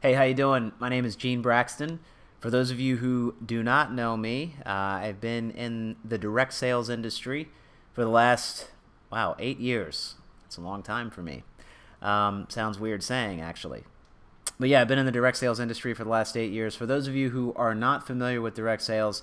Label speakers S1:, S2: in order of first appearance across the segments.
S1: Hey, how you doing? My name is Gene Braxton. For those of you who do not know me, I've been in the direct sales industry for the last, wow, 8 years. It's a long time for me. Sounds weird saying, actually. But yeah, I've been in the direct sales industry for the last 8 years. For those of you who are not familiar with direct sales,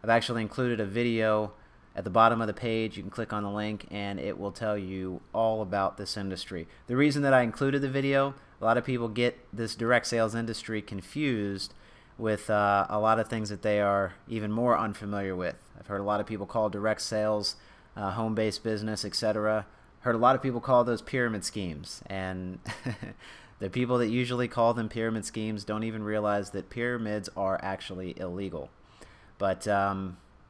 S1: I've actually included a video at the bottom of the page. You can click on the link and it will tell you all about this industry. The reason that I included the video, a lot of people get this direct sales industry confused with a lot of things that they are even more unfamiliar with. I've heard a lot of people call direct sales home-based business, etc. Heard a lot of people call those pyramid schemes, and the people that usually call them pyramid schemes don't even realize that pyramids are actually illegal. But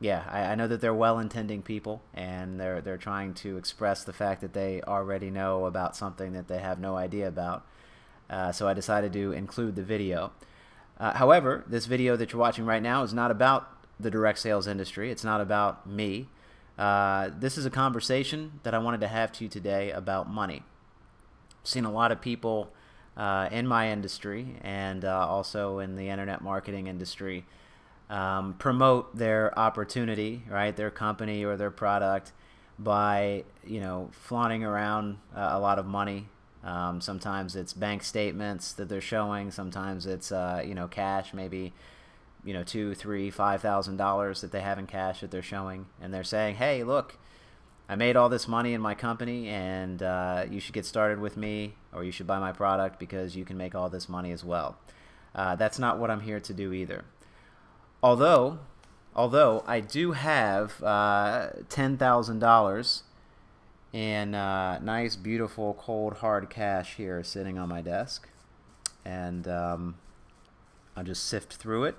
S1: yeah, I know that they're well-intending people, and they're trying to express the fact that they already know about something that they have no idea about. So I decided to include the video. However, this video that you're watching right now is not about the direct sales industry. It's not about me. This is a conversation that I wanted to have to you today about money. I've seen a lot of people in my industry and also in the internet marketing industry promote their opportunity, right, their company or their product by, flaunting around a lot of money. Sometimes it's bank statements that they're showing. Sometimes it's cash, maybe $2, $3, $5,000 that they have in cash that they're showing, and they're saying, "Hey, look, I made all this money in my company, and you should get started with me, or you should buy my product because you can make all this money as well." That's not what I'm here to do either. Although I do have $10,000 in nice, beautiful, cold, hard cash here sitting on my desk, and I'll just sift through it.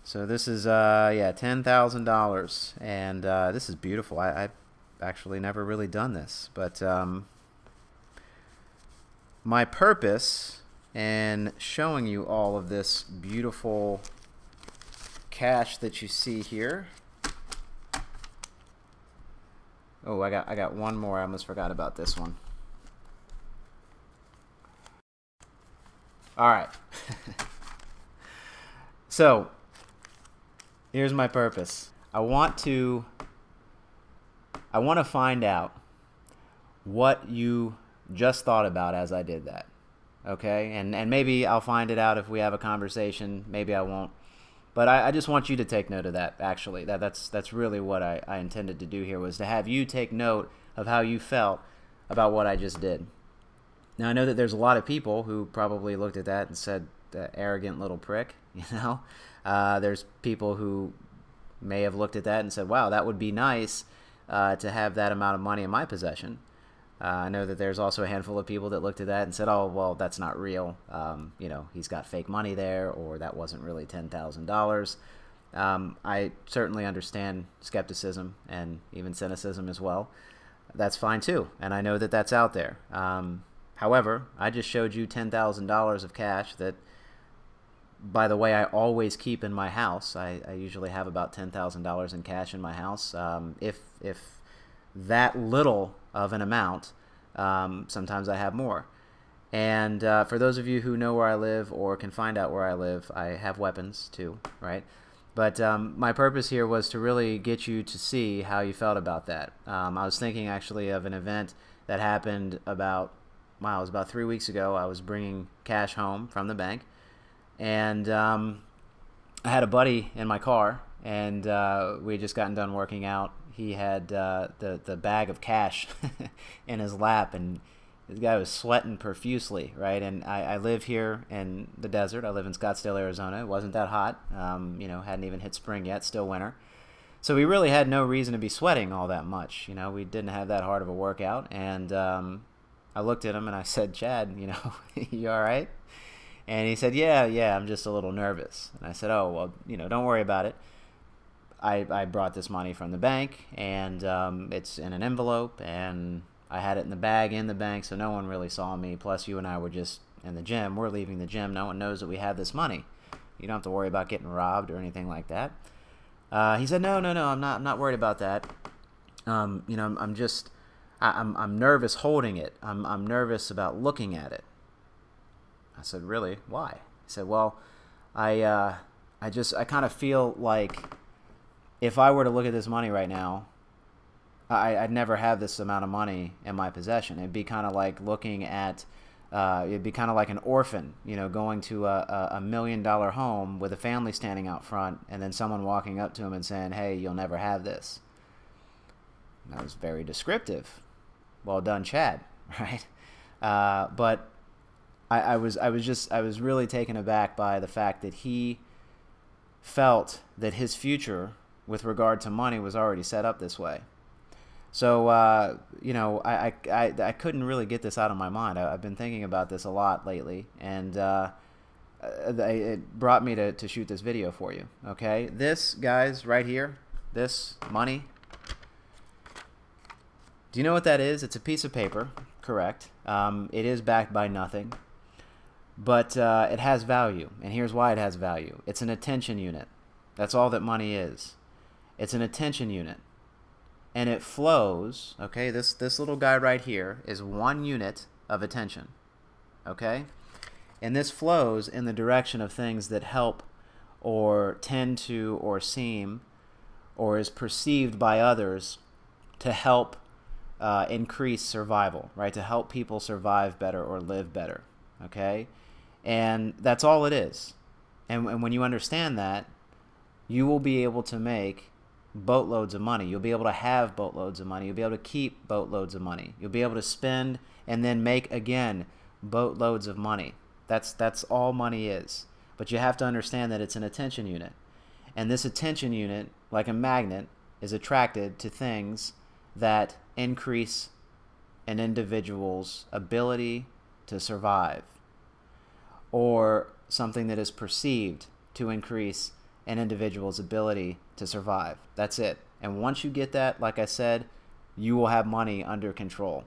S1: So this is $10,000, and this is beautiful. I've actually never really done this, but my purpose in showing you all of this beautiful cash that you see here. Oh, I got one more. I almost forgot about this one. All right. So here's my purpose. I want to find out what you just thought about as I did that. Okay? And maybe I'll find it out if we have a conversation. Maybe I won't. But I just want you to take note of that, actually. That's really what I intended to do here, was to have you take note of how you felt about what I just did. Now, I know that there's a lot of people who probably looked at that and said, arrogant little prick, There's people who may have looked at that and said, wow, that would be nice to have that amount of money in my possession. I know that there's also a handful of people that looked at that and said, oh, well, that's not real. He's got fake money there, or that wasn't really $10,000. I certainly understand skepticism and even cynicism as well. That's fine too, and I know that that's out there. However, I just showed you $10,000 of cash that, by the way, I always keep in my house. I usually have about $10,000 in cash in my house. If that little of an amount, sometimes I have more. And for those of you who know where I live or can find out where I live, I have weapons too, right? But my purpose here was to really get you to see how you felt about that. I was thinking actually of an event that happened it was about 3 weeks ago. I was bringing cash home from the bank, and I had a buddy in my car, and we had just gotten done working out. He had the bag of cash in his lap, and this guy was sweating profusely, right? And I live here in the desert. I live in Scottsdale, Arizona. It wasn't that hot. Hadn't even hit spring yet, still winter. So we really had no reason to be sweating all that much. We didn't have that hard of a workout. And I looked at him and I said, Chad, you all right? And he said, yeah, I'm just a little nervous. And I said, oh, well, don't worry about it. I brought this money from the bank, and it's in an envelope, and I had it in the bag in the bank, so no one really saw me. Plus, you and I were just in the gym. We're leaving the gym. No one knows that we have this money. You don't have to worry about getting robbed or anything like that. He said, no, I'm not worried about that. I'm nervous holding it. I'm nervous about looking at it. I said, really? Why? He said, well, I kind of feel like if I were to look at this money right now, I'd never have this amount of money in my possession. It'd be kind of like looking at, it'd be kind of like an orphan, you know, going to a $1 million home with a family standing out front and then someone walking up to him and saying, hey, you'll never have this. And that was very descriptive. Well done, Chad, right? But I was really taken aback by the fact that he felt that his future with regard to money was already set up this way. So, you know, I couldn't really get this out of my mind. I've been thinking about this a lot lately, and it brought me to shoot this video for you, okay? This, guys, right here, this money, do you know what that is? It's a piece of paper, correct. It is backed by nothing, but it has value, and here's why it has value. It's an attention unit. That's all that money is. It's an attention unit. And it flows, okay, this little guy right here is 1 unit of attention, okay? And this flows in the direction of things that help or tend to or seem or is perceived by others to help increase survival, right? To help people survive better or live better, okay? And that's all it is. And when you understand that, you will be able to make boatloads of money. You'll be able to have boatloads of money. You'll be able to keep boatloads of money. You'll be able to spend and then make again boatloads of money. That's all money is. But you have to understand that it's an attention unit. And this attention unit, like a magnet, is attracted to things that increase an individual's ability to survive, or something that is perceived to increase an individual's ability to survive. That's it. And once you get that, like I said, you will have money under control.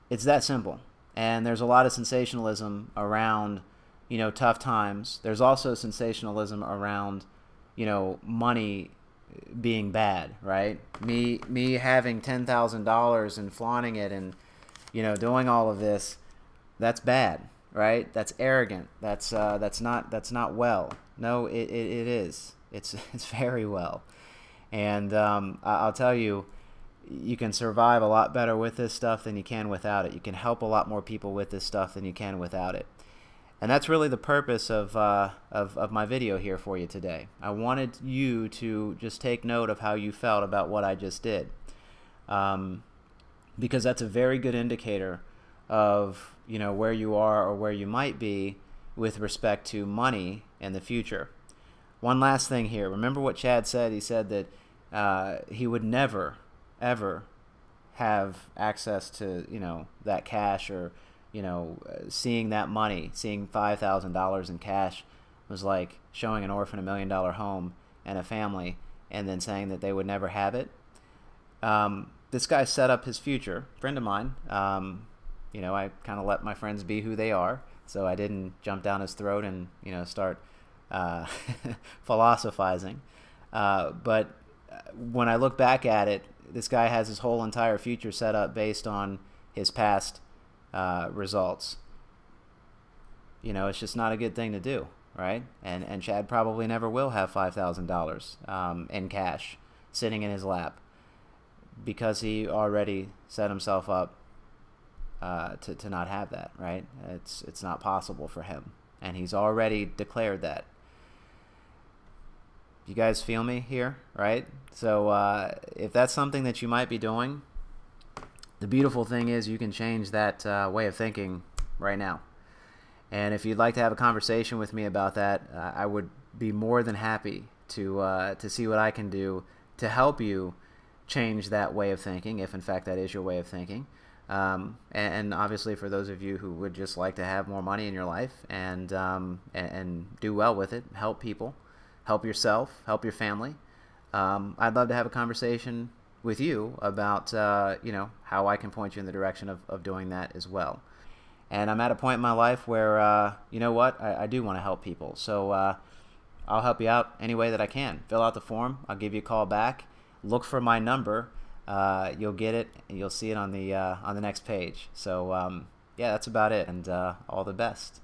S1: It's that simple. And there's a lot of sensationalism around, you know, tough times. There's also sensationalism around, you know, money being bad, right? Me having $10,000 and flaunting it and, you know, doing all of this, that's bad, right? That's arrogant. That's not well. No, it is. It's very well. And I'll tell you, you can survive a lot better with this stuff than you can without it. You can help a lot more people with this stuff than you can without it. And that's really the purpose of my video here for you today. I wanted you to just take note of how you felt about what I just did, because that's a very good indicator of, you know, where you are or where you might be with respect to money in the future. One last thing here. Remember what Chad said? He said that he would never, ever have access to, you know, that cash, or, you know, seeing that money, seeing $5,000 in cash was like showing an orphan $1 million home and a family and then saying that they would never have it. This guy set up his future, friend of mine. You know, I kind of let my friends be who they are, so I didn't jump down his throat and, you know, start philosophizing. But when I look back at it, this guy has his whole entire future set up based on his past results. You know, it's just not a good thing to do, right? And Chad probably never will have $5,000 in cash sitting in his lap, because he already set himself up to not have that, right? It's not possible for him, and he's already declared that. You guys feel me here, right? So if that's something that you might be doing, the beautiful thing is you can change that way of thinking right now. And if you'd like to have a conversation with me about that, I would be more than happy to see what I can do to help you change that way of thinking, if in fact that is your way of thinking. And obviously for those of you who would just like to have more money in your life and do well with it, help people, help yourself, help your family, I'd love to have a conversation with you about you know, how I can point you in the direction of doing that as well. And I'm at a point in my life where you know what, I do want to help people, so I'll help you out any way that I can. Fill out the form, I'll give you a call back, look for my number, you'll get it, and you'll see it on the next page. So yeah, that's about it. And all the best.